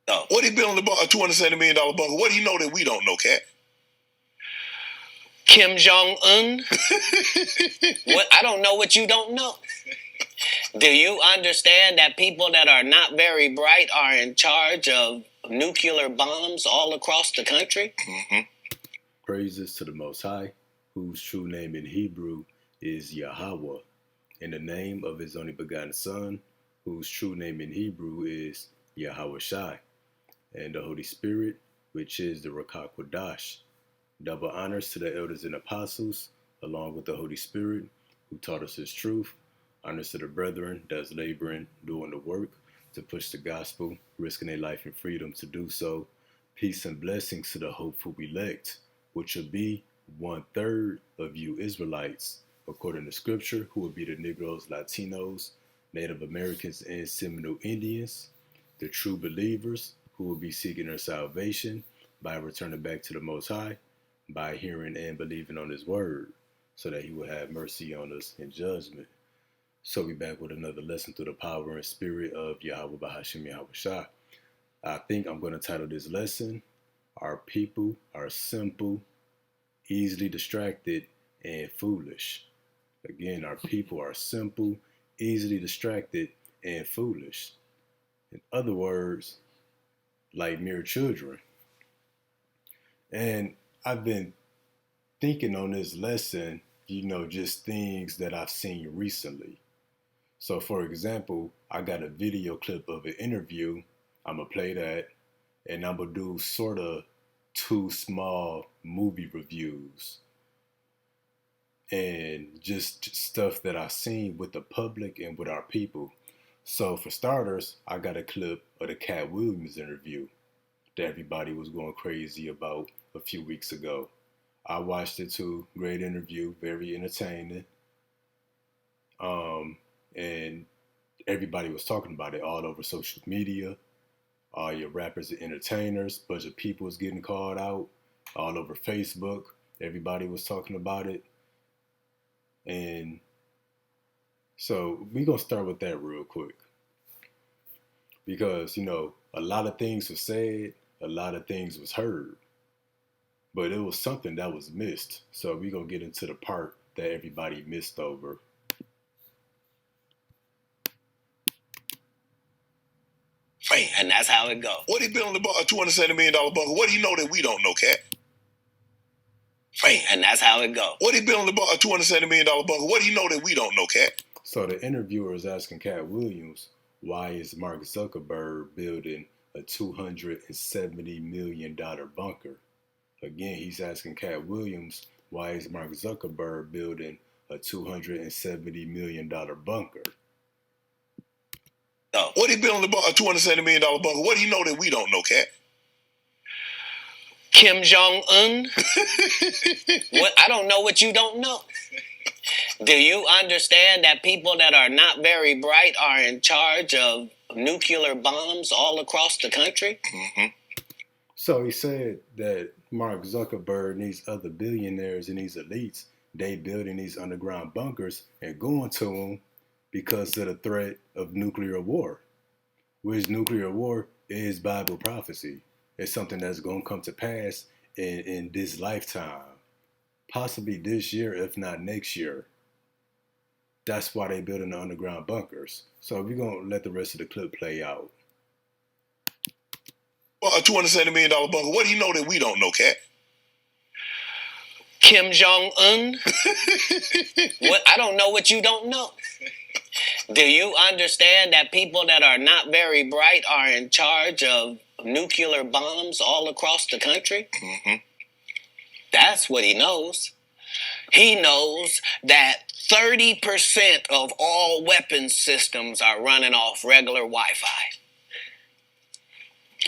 Oh. What he building a $270 million bunker? What do you know that we don't know, Cat? Kim Jong-un? What? I don't know what you don't know. Do you understand that people that are not very bright are in charge of nuclear bombs all across the country? Mm-hmm. Praises to the Most High, whose true name in Hebrew is Yahweh, in the name of his only begotten Son, whose true name in Hebrew is Yahweh Shai, and the Holy Spirit, which is the Ruach HaKodesh. Double honors to the elders and apostles, along with the Holy Spirit, who taught us his truth. Honors to the brethren that's laboring, doing the work to push the gospel, risking their life and freedom to do so. Peace and blessings to the hopeful elect, which will be 1/3 of you Israelites, according to scripture, who will be the Negroes, Latinos, Native Americans, and Seminole Indians, the true believers who will be seeking their salvation by returning back to the Most High, by hearing and believing on his word, so that he will have mercy on us in judgment. So we back with another lesson through the power and spirit of Yahweh Bahashim Yahweh Shah. I think I'm going to title this lesson, Our People Are Simple, Easily Distracted, and Foolish. Again, our people are simple, easily distracted, and foolish. In other words, like mere children. And I've been thinking on this lesson, just things that I've seen recently. So, for example, I got a video clip of an interview. I'm going to play that, and I'm going to do sort of 2 small movie reviews and just stuff that I've seen with the public and with our people. So, for starters, I got a clip of the Cat Williams interview that everybody was going crazy about a few weeks ago. I watched it too. Great interview, very entertaining. And everybody was talking about it all over social media. All your rappers and entertainers, bunch of people was getting called out all over Facebook. Everybody was talking about it. And so we're going to start with that real quick. Because, a lot of things were said, a lot of things was heard. But it was something that was missed. So we're going to get into the part that everybody missed over. Right, and that's how it goes. What he building a $270 million bunker? What do you know that we don't know, Cat? Right, and that's how it goes. What he building a $270 million bunker? What do you know that we don't know, Cat? So the interviewer is asking Cat Williams, why is Mark Zuckerberg building a $270 million bunker? Again, he's asking Cat Williams, why is Mark Zuckerberg building a $270 million bunker? Oh. What he building a $270 million bunker? What do you know that we don't know, Cat? Kim Jong-un? What? I don't know what you don't know. Do you understand that people that are not very bright are in charge of nuclear bombs all across the country? Mm-hmm. So he said that Mark Zuckerberg and these other billionaires and these elites, they building these underground bunkers and going to them because of the threat of nuclear war. Which nuclear war is Bible prophecy. It's something that's going to come to pass in this lifetime. Possibly this year, if not next year. That's why they building the underground bunkers. So we're going to let the rest of the clip play out. Well, a $270 million bunker. What do you know that we don't know, Cat? Kim Jong-un? What? I don't know what you don't know. Do you understand that people that are not very bright are in charge of nuclear bombs all across the country? Mm-hmm. That's what he knows. He knows that 30% of all weapons systems are running off regular Wi-Fi.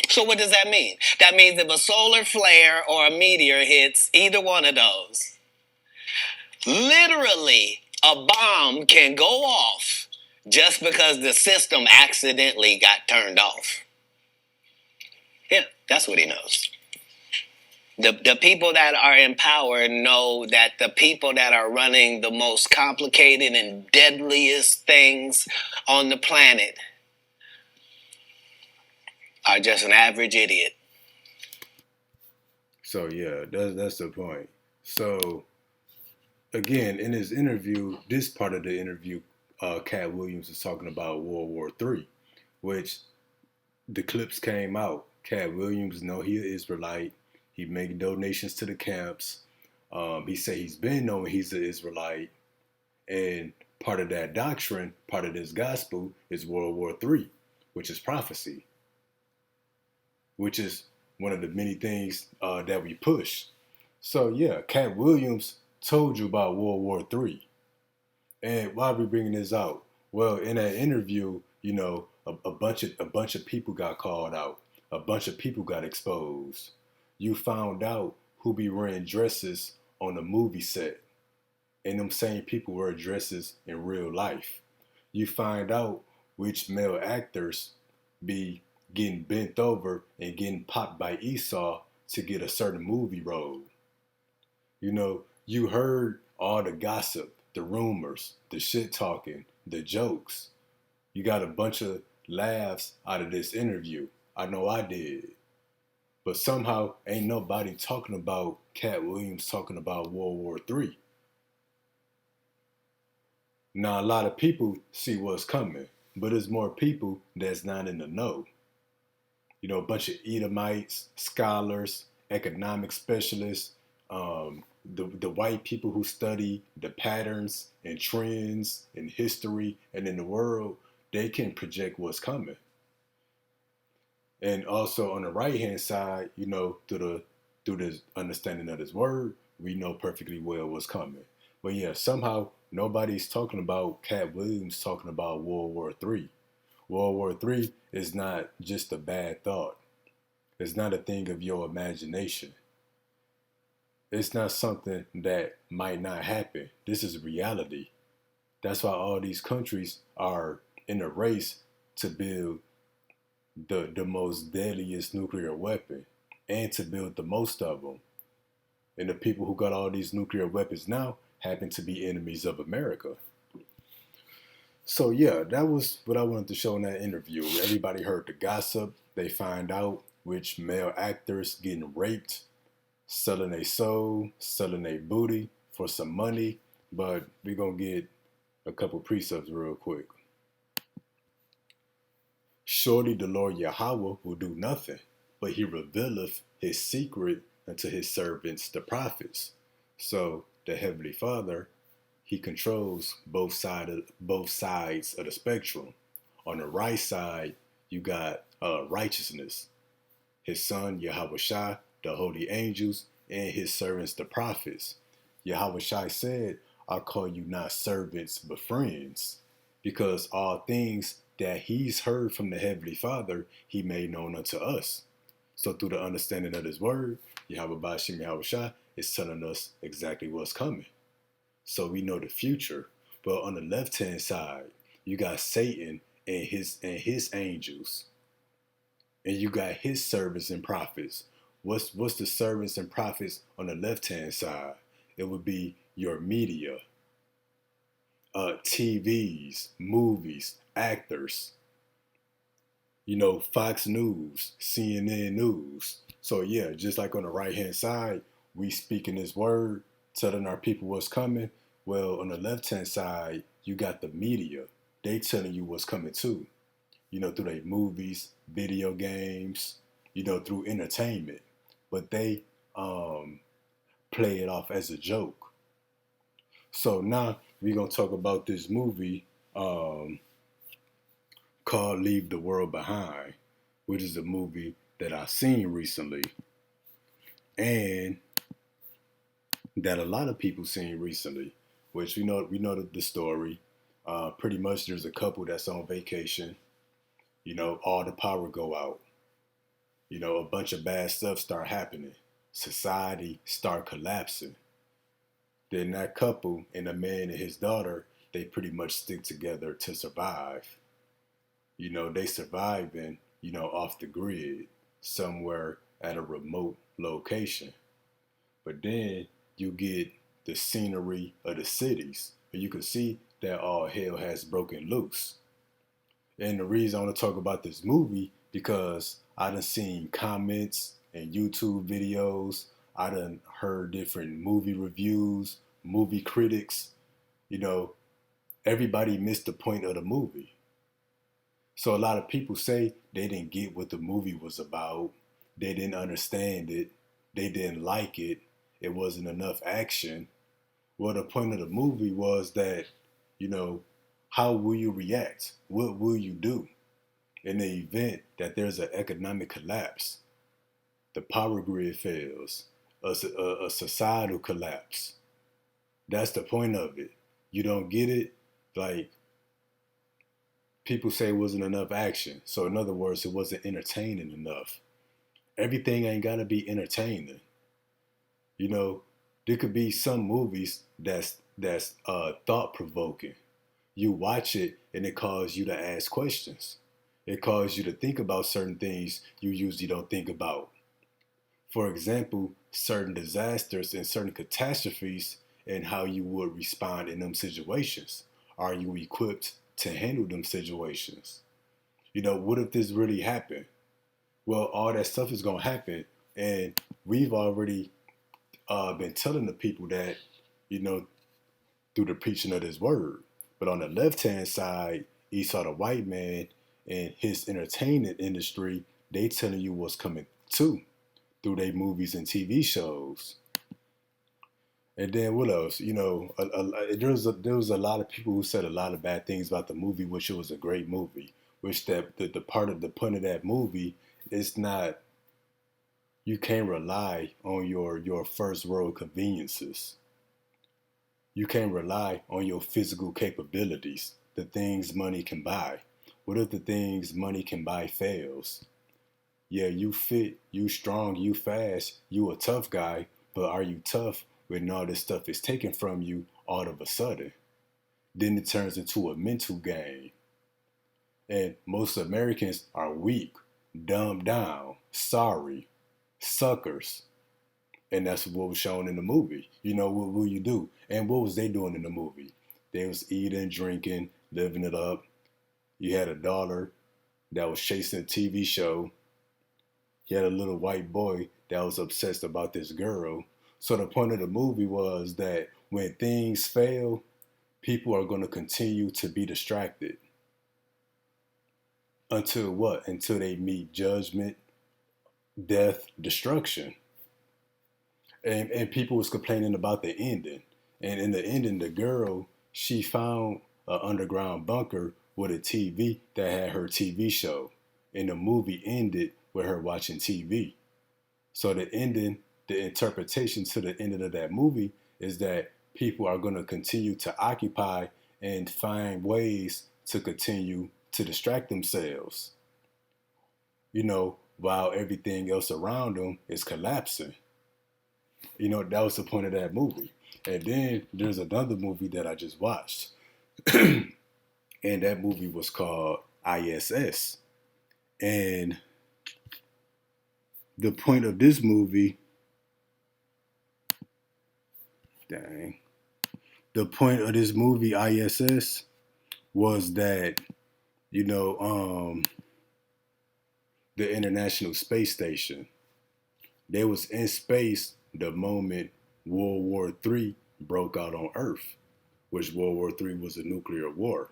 So what does that mean? That means if a solar flare or a meteor hits either one of those, literally a bomb can go off just because the system accidentally got turned off. Yeah, that's what he knows. The people that are in power know that the people that are running the most complicated and deadliest things on the planet are just an average idiot. So yeah, that's the point. So again, in his interview, this part of the interview, Cat Williams is talking about World War III, which the clips came out. Cat Williams, know he an Israelite. He make donations to the camps. He said he's been knowing he's an Israelite, and part of that doctrine, part of this gospel, is World War III, which is prophecy, which is one of the many things that we push. So yeah, Cat Williams told you about World War III. And why are we bringing this out? Well, in that interview, a bunch of people got called out. A bunch of people got exposed. You found out who be wearing dresses on a movie set, and them same people wear dresses in real life. You find out which male actors be getting bent over and getting popped by Esau to get a certain movie role. You heard all the gossip, the rumors, the shit talking, the jokes. You got a bunch of laughs out of this interview. I know I did. But somehow ain't nobody talking about Cat Williams talking about World War III. Now a lot of people see what's coming, but there's more people that's not in the know. A bunch of Edomites, scholars, economic specialists, the white people who study the patterns and trends in history and in the world, they can project what's coming. And also on the right hand side, through this understanding of this word, we know perfectly well what's coming. But yeah, somehow nobody's talking about Cat Williams talking about World War III. World War III is not just a bad thought. It's not a thing of your imagination. It's not something that might not happen. This is reality. That's why all these countries are in a race to build the most deadliest nuclear weapon and to build the most of them. And the people who got all these nuclear weapons now happen to be enemies of America. So yeah, that was what I wanted to show in that interview. Everybody heard the gossip. They find out which male actors getting raped, selling their soul, selling their booty for some money. But we're going to get a couple precepts real quick. Surely the Lord Yahweh will do nothing, but he revealeth his secret unto his servants, the prophets. So the Heavenly Father, he controls both sides of the spectrum. On the right side, you got righteousness. His son, Yahweh Shai, the holy angels, and his servants, the prophets. Yahweh Shai said, I call you not servants, but friends, because all things that he's heard from the Heavenly Father, he made known unto us. So through the understanding of his word, Yahweh Bashim Yahweh Shai is telling us exactly what's coming. So we know the future. But on the left-hand side, you got Satan and his angels. And you got his servants and prophets. What's the servants and prophets on the left-hand side? It would be your media, TVs, movies, actors, Fox News, CNN News. So yeah, just like on the right-hand side, we speaking this word, telling our people what's coming. Well, on the left-hand side, you got the media. They telling you what's coming too. Through their movies, video games, through entertainment. But they play it off as a joke. So now we're going to talk about this movie called Leave the World Behind, which is a movie that I've seen recently and that a lot of people seen recently, which we know the story. Pretty much there's a couple that's on vacation. All the power go out. A bunch of bad stuff start happening. Society start collapsing. Then that couple and a man and his daughter, they pretty much stick together to survive. They surviving, off the grid, somewhere at a remote location. But then you get the scenery of the cities, and you can see that all hell has broken loose. And the reason I want to talk about this movie, because I done seen comments and YouTube videos. I done heard different movie reviews, movie critics. You know, everybody missed the point of the movie. So a lot of people say they didn't get what the movie was about. They didn't understand it. They didn't like it. It wasn't enough action. Well, the point of the movie was that, you know, how will you react? What will you do in the event that there's an economic collapse? The power grid fails, a societal collapse. That's the point of it. You don't get it? Like, people say it wasn't enough action. So, in other words, it wasn't entertaining enough. Everything ain't got to be entertaining. You know, there could be some movies that's thought provoking. You watch it and it causes you to ask questions. It causes you to think about certain things you usually don't think about. For example, certain disasters and certain catastrophes and how you would respond in them situations. Are you equipped to handle them situations? You know, what if this really happened? Well, all that stuff is going to happen. And we've already been telling the people that, you know, through the preaching of this word. But on the left-hand side, Esau the white man and his entertainment industry, they telling you what's coming too through their movies and TV shows. And then what else? You know, there was a lot of people who said a lot of bad things about the movie, which it was a great movie. Which that the part of the point of that movie is not, you can't rely on your first world conveniences. You can't rely on your physical capabilities, the things money can buy. What if the things money can buy fails? Yeah, you fit, you strong, you fast, you a tough guy, but are you tough when all this stuff is taken from you all of a sudden? Then it turns into a mental game. And most Americans are weak, dumbed down, sorry, suckers. And that's what was shown in the movie. You know, what will you do? And what was they doing in the movie? They was eating, drinking, living it up. You had a daughter that was chasing a TV show. You had a little white boy that was obsessed about this girl. So the point of the movie was that when things fail, people are going to continue to be distracted. Until what? Until they meet judgment, death, destruction. And people was complaining about the ending. And in the ending, the girl, she found an underground bunker with a TV that had her TV show. And the movie ended with her watching TV. So the ending, the interpretation to the ending of that movie is that people are going to continue to occupy and find ways to continue to distract themselves, you know, while everything else around them is collapsing. You know, that was the point of that movie. And then there's another movie that I just watched. And that movie was called ISS. And the point of this movie, the point of this movie, ISS, was that, you know, the International Space Station, they was in space the moment World War III broke out on Earth, which World War III was a nuclear war,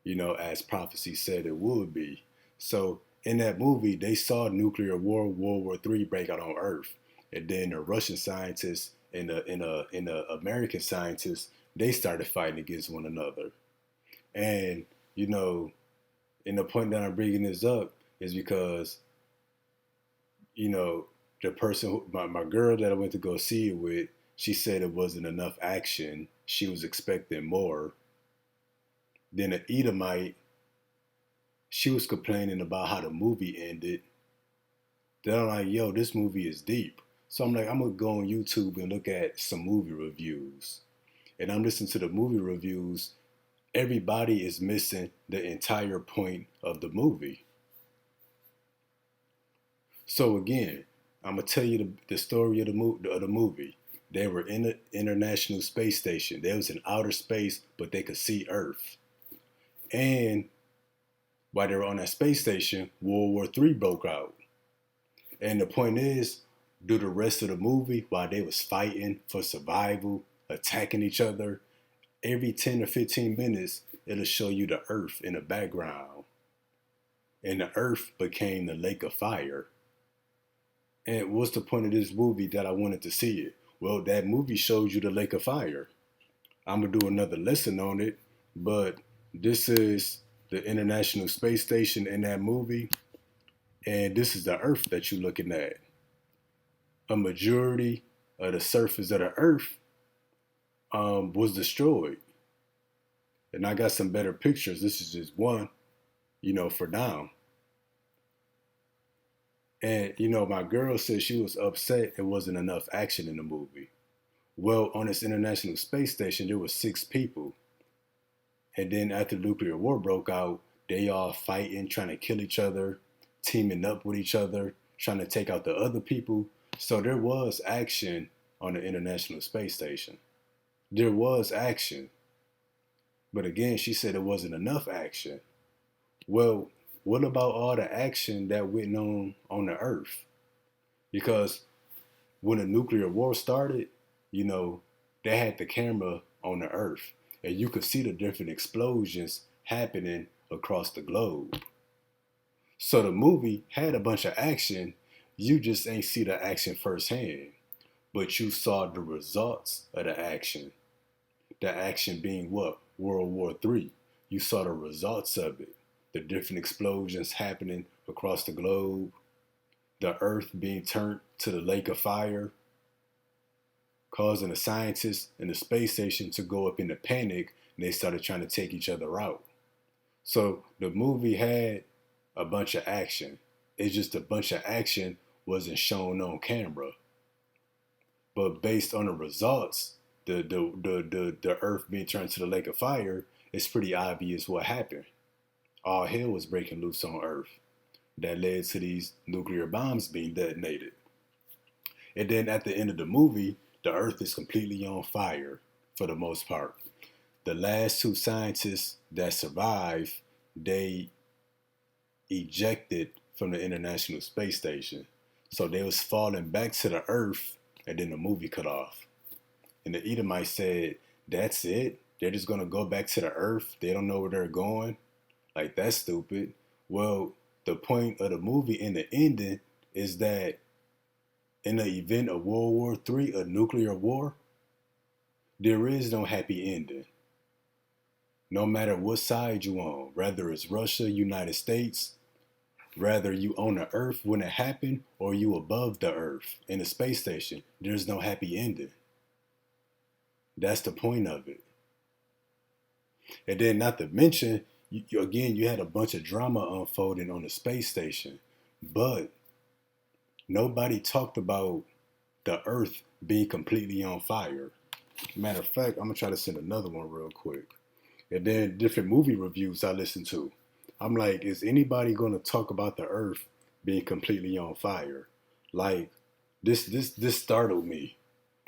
you know, as prophecy said it would be. So in that movie, they saw nuclear war, World War III break out on Earth. And then the Russian scientists and the American scientists, they started fighting against one another. And, you know, and the point that I'm bringing this up is because, you know, the person, my girl that I went to go see it with, she said it wasn't enough action. She was expecting more. Then an Edomite, she was complaining about how the movie ended. Then I'm like, yo, this movie is deep. So I'm like, I'm going to go on YouTube and look at some movie reviews. And I'm listening to the movie reviews. Everybody is missing the entire point of the movie. So again, I'm going to tell you the story of the movie. They were in the International Space Station. They was in outer space, but they could see Earth. And while they were on that space station, World War III broke out. And the point is, do the rest of the movie, while they was fighting for survival, attacking each other, every 10 or 15 minutes, it'll show you the earth in the background. And the earth became the lake of fire. And what's the point of this movie that I wanted to see it? Well, that movie shows you the lake of fire. I'm going to do another lesson on it, but this is the International Space Station in that movie, and this is the earth that you're looking at. A majority of the surface of the earth was destroyed. And I got some better pictures. This is just one, for now. And, my girl said she was upset it wasn't enough action in the movie. Well, on this International Space Station, there were 6 people. And then after the nuclear war broke out, they all fighting, trying to kill each other, teaming up with each other, trying to take out the other people. So there was action on the International Space Station. There was action. But again, she said it wasn't enough action. Well, what about all the action that went on the Earth? Because when the nuclear war started, they had the camera on the Earth, and you could see the different explosions happening across the globe. So the movie had a bunch of action. You just ain't see the action firsthand, but you saw the results of the action. The action being what? World War III. You saw the results of it. The different explosions happening across the globe. The earth being turned to the lake of fire, causing the scientists in the space station to go up into panic, and they started trying to take each other out. So the movie had a bunch of action. It's just a bunch of action wasn't shown on camera. But based on the results, the earth being turned to the lake of fire, it's pretty obvious what happened. All hell was breaking loose on Earth. That led to these nuclear bombs being detonated. And then at the end of the movie, the Earth is completely on fire for the most part. The last 2 scientists that survived, they ejected from the International Space Station. So they was falling back to the Earth, and then the movie cut off. And the Edomites said, that's it? They're just going to go back to the Earth? They don't know where they're going? Like, that's stupid. Well, the point of the movie in the ending is that in the event of World War III, a nuclear war, there is no happy ending. No matter what side you on, whether it's Russia, United States, whether you on the Earth when it happened or you above the Earth in the space station, there's no happy ending. That's the point of it. And then not to mention, you had a bunch of drama unfolding on the space station, but nobody talked about the Earth being completely on fire. Matter of fact, I'm going to try to send another one real quick. And then different movie reviews I listened to. I'm like, is anybody going to talk about the Earth being completely on fire? Like, this startled me.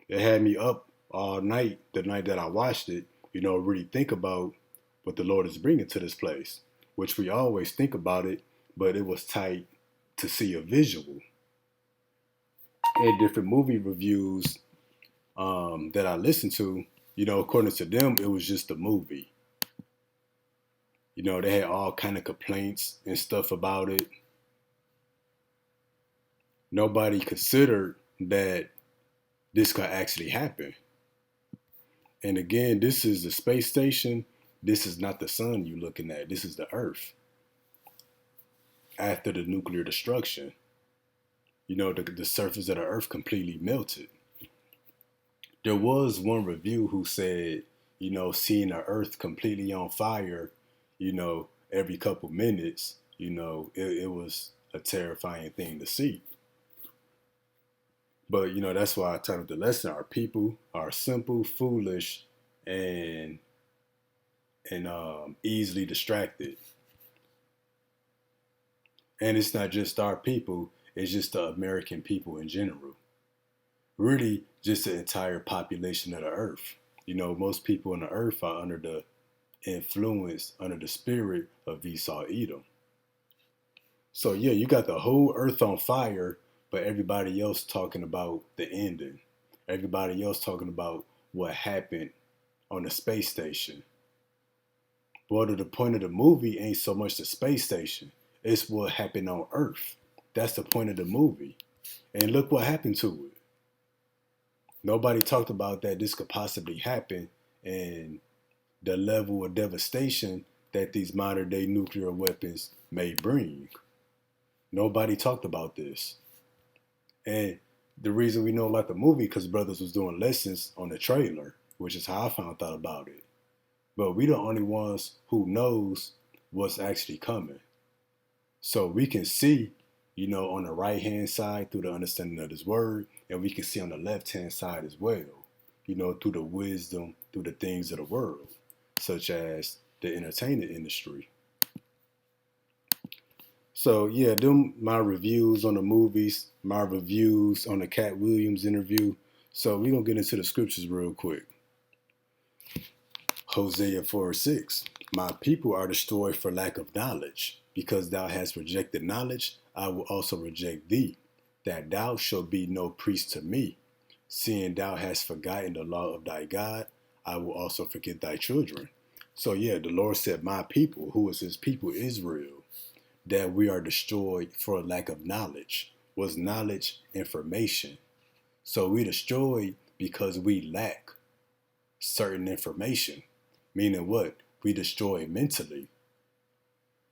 It had me up all night, the night that I watched it, really think about what the Lord is bringing to this place, which we always think about it, but it was tight to see a visual. And different movie reviews that I listened to, according to them, it was just a movie. They had all kind of complaints and stuff about it. Nobody considered that this could actually happen. And again, this is the space station. This is not the sun you're looking at. This is the Earth. After the nuclear destruction, the surface of the Earth completely melted. There was one review who said, seeing the Earth completely on fire, every couple minutes, it was a terrifying thing to see. But, that's why I titled the lesson, our people are simple, foolish, and easily distracted. And it's not just our people, it's just the American people in general. Really, just the entire population of the earth. Most people on the earth are under the influence, under the spirit of Esau Edom. So yeah, you got the whole earth on fire, but everybody else talking about the ending. Everybody else talking about what happened on the space station. Well, the point of the movie ain't so much the space station. It's what happened on Earth. That's the point of the movie. And look what happened to it. Nobody talked about that this could possibly happen and the level of devastation that these modern day nuclear weapons may bring. Nobody talked about this. And the reason we know about the movie because brothers was doing lessons on the trailer, which is how I found out about it. But we the only ones who knows what's actually coming. So we can see, on the right hand side through the understanding of His Word, and we can see on the left hand side as well, through the wisdom, through the things of the world, such as the entertainment industry. So yeah, them my reviews on the movies, my reviews on the Cat Williams interview. So we're gonna get into the scriptures real quick. Hosea 4:6. My people are destroyed for lack of knowledge. Because thou hast rejected knowledge, I will also reject thee, that thou shalt be no priest to me. Seeing thou hast forgotten the law of thy God, I will also forget thy children. So yeah, the Lord said, my people, who is his people, Israel, that we are destroyed for a lack of knowledge. Was knowledge information? So we destroyed because we lack certain information. Meaning what? We destroy mentally.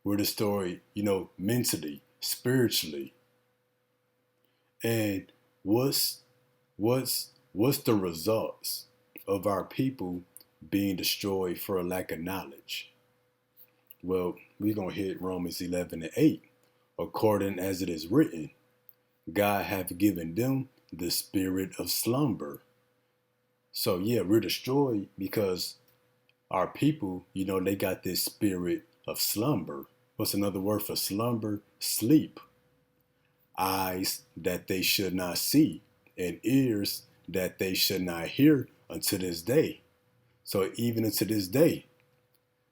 We're destroyed, mentally, spiritually. And what's the results of our people being destroyed for a lack of knowledge? Well, we're going to hit Romans 11:8. According as it is written, God hath given them the spirit of slumber. So yeah, we're destroyed because our people, they got this spirit of slumber. What's another word for slumber? Sleep. Eyes that they should not see, and ears that they should not hear unto this day. So even unto this day,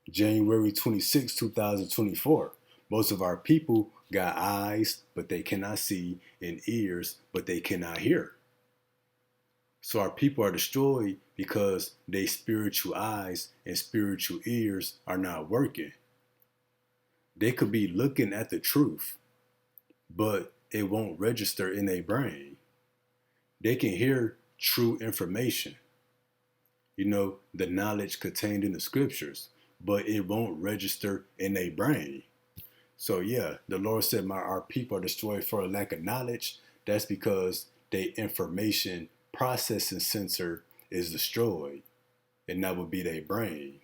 January 26, 2024, most of our people got eyes, but they cannot see, and ears, but they cannot hear. So our people are destroyed because their spiritual eyes and spiritual ears are not working. They could be looking at the truth, but it won't register in their brain. They can hear true information, the knowledge contained in the scriptures, but it won't register in their brain. So yeah, the Lord said, our people are destroyed for a lack of knowledge. That's because their information processing sensor is destroyed, and that would be their brain.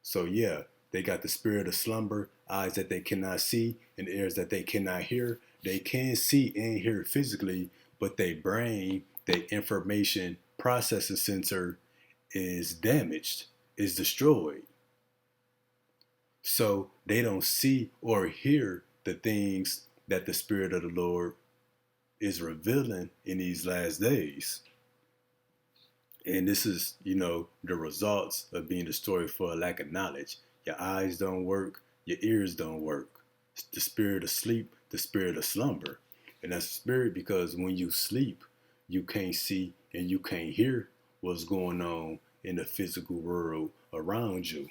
So yeah, they got the spirit of slumber, eyes that they cannot see, and ears that they cannot hear. They can see and hear physically, but their brain, their information processing sensor is damaged, is destroyed. So they don't see or hear the things that the Spirit of the Lord is revealing in these last days. And this is, the results of being destroyed for a lack of knowledge. Your eyes don't work, your ears don't work. The spirit of sleep, the spirit of slumber. And that's spirit because when you sleep, you can't see and you can't hear what's going on in the physical world around you.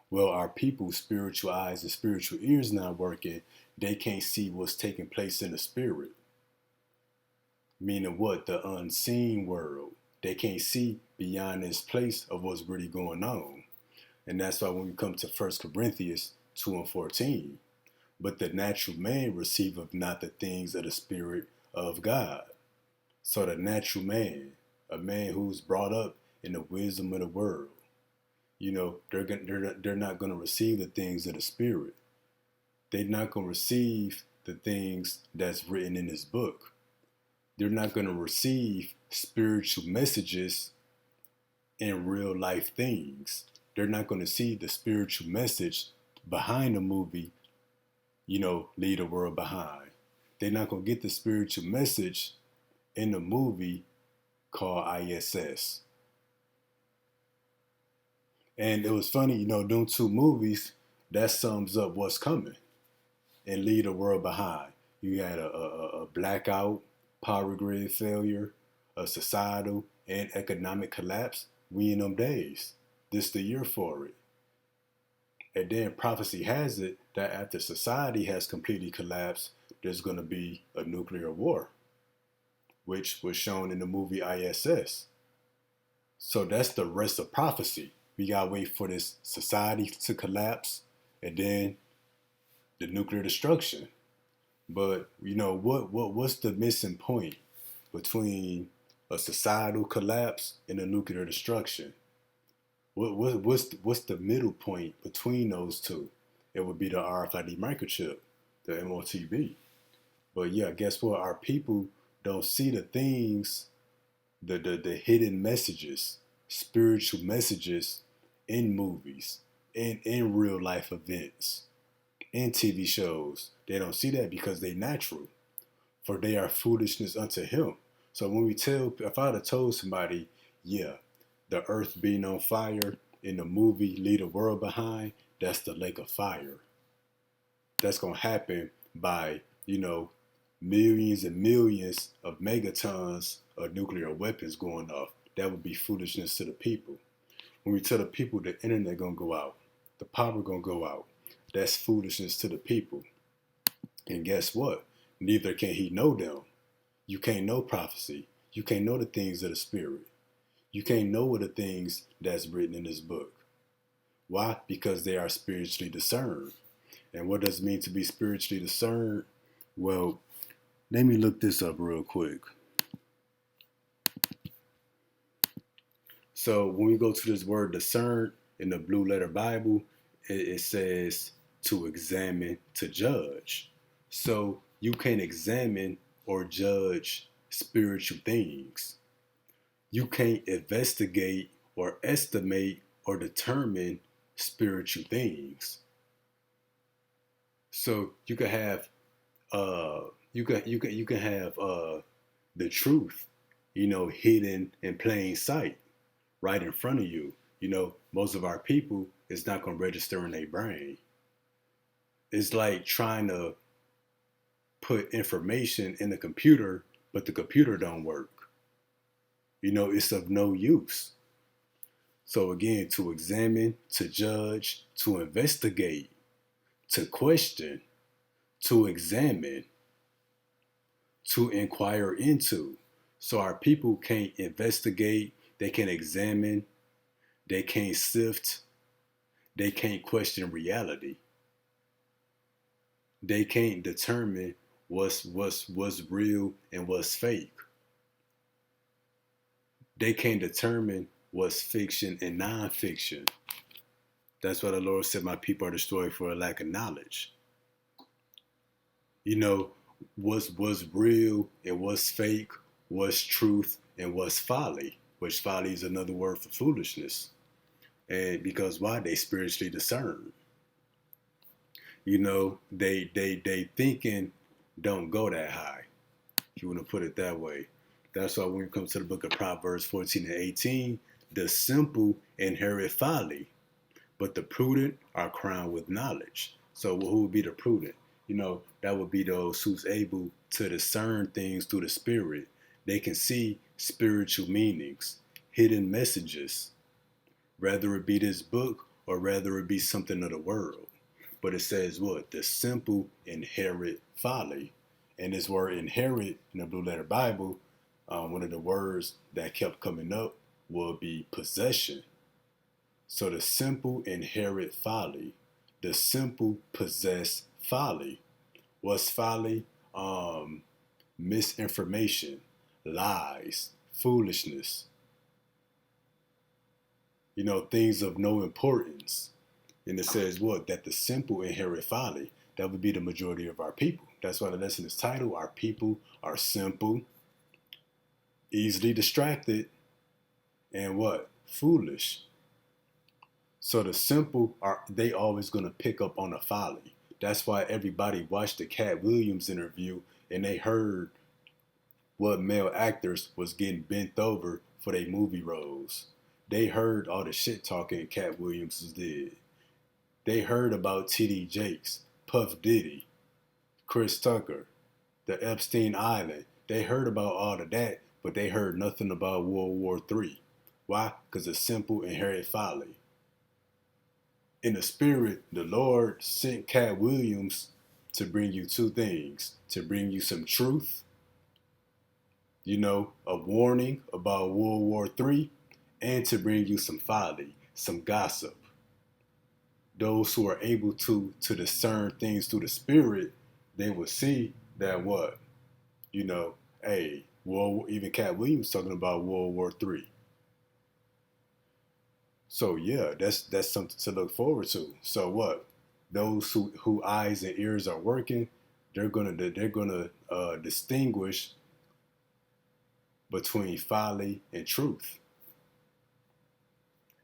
Well, our people's spiritual eyes and spiritual ears not working, they can't see what's taking place in the spirit. Meaning what? The unseen world. They can't see beyond this place of what's really going on. And that's why when we come to 1 Corinthians 2:14, but the natural man receiveth not the things of the Spirit of God. So the natural man, a man who's brought up in the wisdom of the world, they're not going to receive the things of the Spirit. They're not going to receive the things that's written in this book. They're not going to receive spiritual messages and real life things. They're not going to see the spiritual message behind the movie, leave the world behind. They're not going to get the spiritual message in the movie called ISS. And it was funny, them two movies, that sums up what's coming. and leave the world behind. You had a blackout, power grid failure, a societal and economic collapse. We in them days. This the year for it. And then prophecy has it that after society has completely collapsed, there's going to be a nuclear war, which was shown in the movie ISS. So that's the rest of prophecy. We got to wait for this society to collapse and then the nuclear destruction. But what's the missing point between a societal collapse and a nuclear destruction? What's the middle point between those two? It would be the RFID microchip, the MOTB. But yeah, guess what? Our people don't see the things, the hidden messages, spiritual messages in movies, in real life events, in TV shows. They don't see that because they natural. For they are foolishness unto him. So when if I'd have told somebody, yeah, the earth being on fire in the movie Leave the World Behind, that's the lake of fire. That's going to happen by, millions and millions of megatons of nuclear weapons going off. That would be foolishness to the people. When we tell the people the internet going to go out, the power going to go out, that's foolishness to the people. And guess what? Neither can he know them. You can't know prophecy. You can't know the things of the spirit. You can't know what the things that's written in this book. Why? Because they are spiritually discerned. And what does it mean to be spiritually discerned? Well, let me look this up real quick. So when we go to this word discern in the Blue Letter Bible, it says to examine, to judge. So you can't examine or judge spiritual things. You can't investigate or estimate or determine spiritual things. So you can have you can have the truth, hidden in plain sight, right in front of you. Most of our people, it's not going to register in their brain. It's like trying to put information in the computer, but the computer don't work. It's of no use. So again, to examine, to judge, to investigate, to question, to examine, to inquire into. So our people can't investigate, they can't examine, they can't sift, they can't question reality. They can't determine what's real and what's fake. They can't determine what's fiction and non-fiction. That's why the Lord said, my people are destroyed for a lack of knowledge. What's real and what's fake, what's truth and what's folly, which folly is another word for foolishness. And because why? They spiritually discern. They thinking don't go that high, if you want to put it that way. That's why when we come to the book of Proverbs 14 and 18, the simple inherit folly, but the prudent are crowned with knowledge. So who would be the prudent? That would be those who's able to discern things through the spirit. They can see spiritual meanings, hidden messages, whether it be this book or whether it be something of the world. But it says what? The simple inherit folly. And this word inherit in the Blue Letter Bible, one of the words that kept coming up will be possession. So the simple inherit folly. The simple possess folly. What's folly? Misinformation, lies, foolishness. Things of no importance. And it says what? That the simple inherit folly. That would be the majority of our people. That's why the lesson is titled, Our People Are Simple, Easily Distracted, and what? Foolish. So the simple they always going to pick up on the folly. That's why everybody watched the Cat Williams interview and they heard what male actors was getting bent over for their movie roles. They heard all the shit talking Cat Williams did. They heard about T.D. Jakes, Puff Diddy, Chris Tucker, the Epstein Island. They heard about all of that, but they heard nothing about World War III. Why? Because of simple inherent folly. In the spirit, the Lord sent Cat Williams to bring you two things: to bring you some truth, a warning about World War III, and to bring you some folly, some gossip. Those who are able to discern things through the spirit, they will see that what? Hey, even Cat Williams talking about World War III. So yeah, that's something to look forward to. So what? Those who eyes and ears are working, they're gonna distinguish between folly and truth.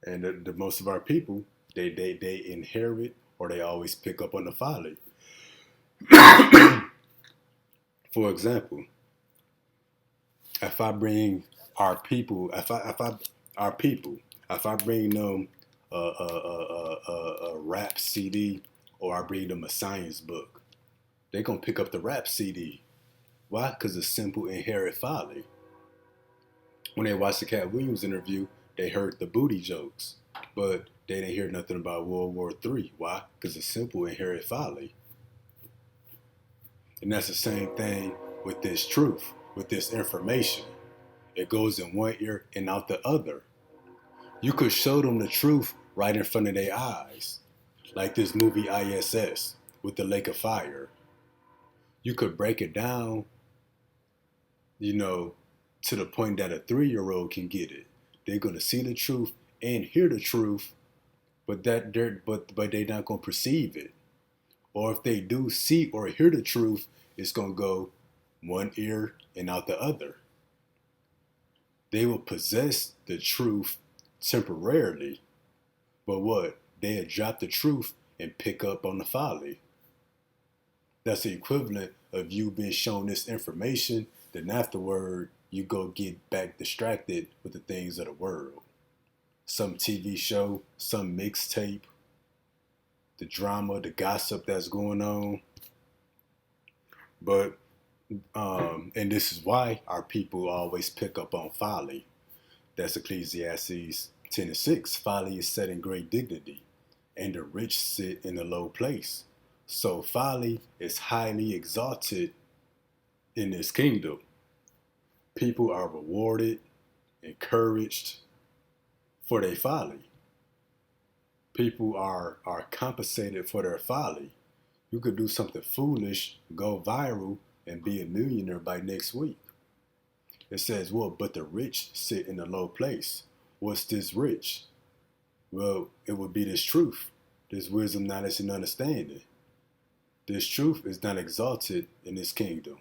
And the most of our people, they inherit or they always pick up on the folly. For example, if I bring our people, if I bring them a rap CD or I bring them a science book, they're gonna pick up the rap CD. Why? Because it's simple inherent folly. When they watched the Cat Williams interview, they heard the booty jokes, but they didn't hear nothing about World War III. Why? Because it's simple inherent folly. And that's the same thing with this truth, with this information. It goes in one ear and out the other. You could show them the truth right in front of their eyes, like this movie ISS with the Lake of Fire. You could break it down, to the point that a 3-year-old can get it. They're gonna see the truth and hear the truth, but they're not gonna perceive it. Or if they do see or hear the truth, it's gonna go one ear and out the other. They will possess the truth temporarily, but what? They'll drop the truth and pick up on the folly. That's the equivalent of you being shown this information, then afterward you go get back distracted with the things of the world. Some TV show, some mixtape, the drama, the gossip that's going on. But and this is why our people always pick up on folly. That's Ecclesiastes 10:6. Folly is set in great dignity, and the rich sit in a low place. So folly is highly exalted in this kingdom. People are rewarded, encouraged for their folly. People are compensated for their folly. You could do something foolish, go viral, and be a millionaire by next week. It says, well, but the rich sit in a low place. What's this rich? Well, it would be this truth, this wisdom, knowledge, and understanding. This truth is not exalted in this kingdom.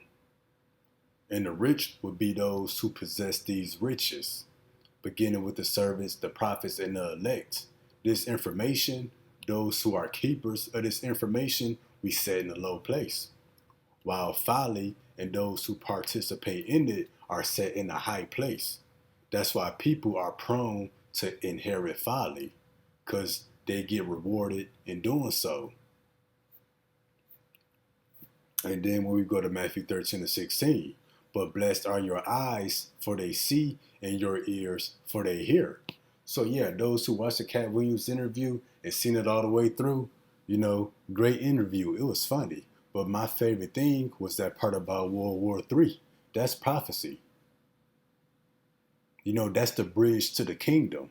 And the rich would be those who possess these riches, beginning with the servants, the prophets, and the elect. This information, those who are keepers of this information, we set in a low place. While folly and those who participate in it are set in a high place. That's why people are prone to inherit folly, because they get rewarded in doing so. And then when we go to Matthew 13:16, but blessed are your eyes, for they see, and your ears, for they hear. So yeah, those who watched the Cat Williams interview and seen it all the way through, great interview. It was funny. But my favorite thing was that part about World War III. That's prophecy. That's the bridge to the kingdom.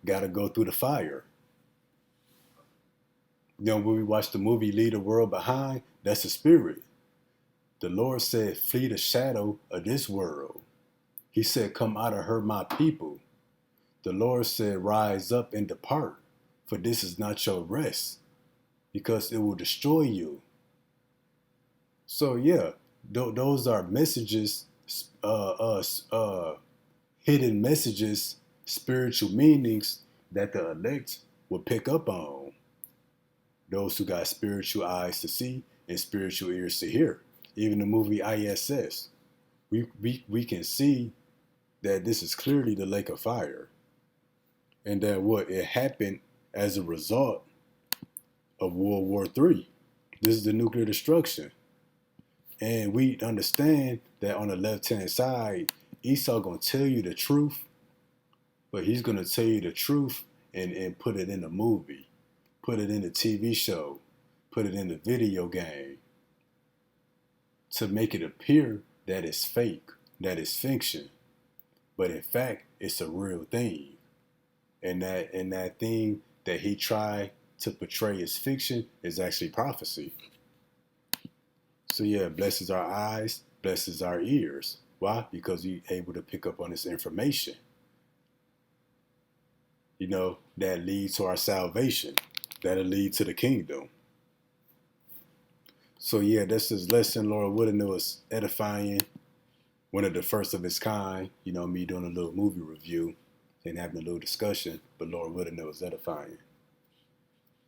Gotta go through the fire. When we watch the movie Leave the World Behind, that's the spirit. The Lord said, flee the shadow of this world. He said, come out of her, my people. The Lord said, rise up and depart, for this is not your rest, because it will destroy you. So yeah, those are messages, hidden messages, spiritual meanings that the elect will pick up on. Those who got spiritual eyes to see and spiritual ears to hear. Even the movie ISS, we can see that this is clearly the lake of fire, and that what it happened as a result of World War III. This is the nuclear destruction. And we understand that on the left-hand side, Esau gonna tell you the truth, but he's gonna tell you the truth and put it in a movie, put it in a TV show, put it in a video game to make it appear that it's fake, that it's fiction. But in fact, it's a real thing. And that thing that he tried to portray as fiction is actually prophecy. So yeah, blesses our eyes, blesses our ears. Why? Because you're able to pick up on this information. You know, that leads to our salvation. That'll lead to the kingdom. So yeah, that's this lesson, Lord willing, it was edifying. One of the first of its kind. You know, me doing a little movie review and having a little discussion. But Lord willing, it was edifying.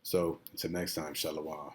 So until next time, Shalom.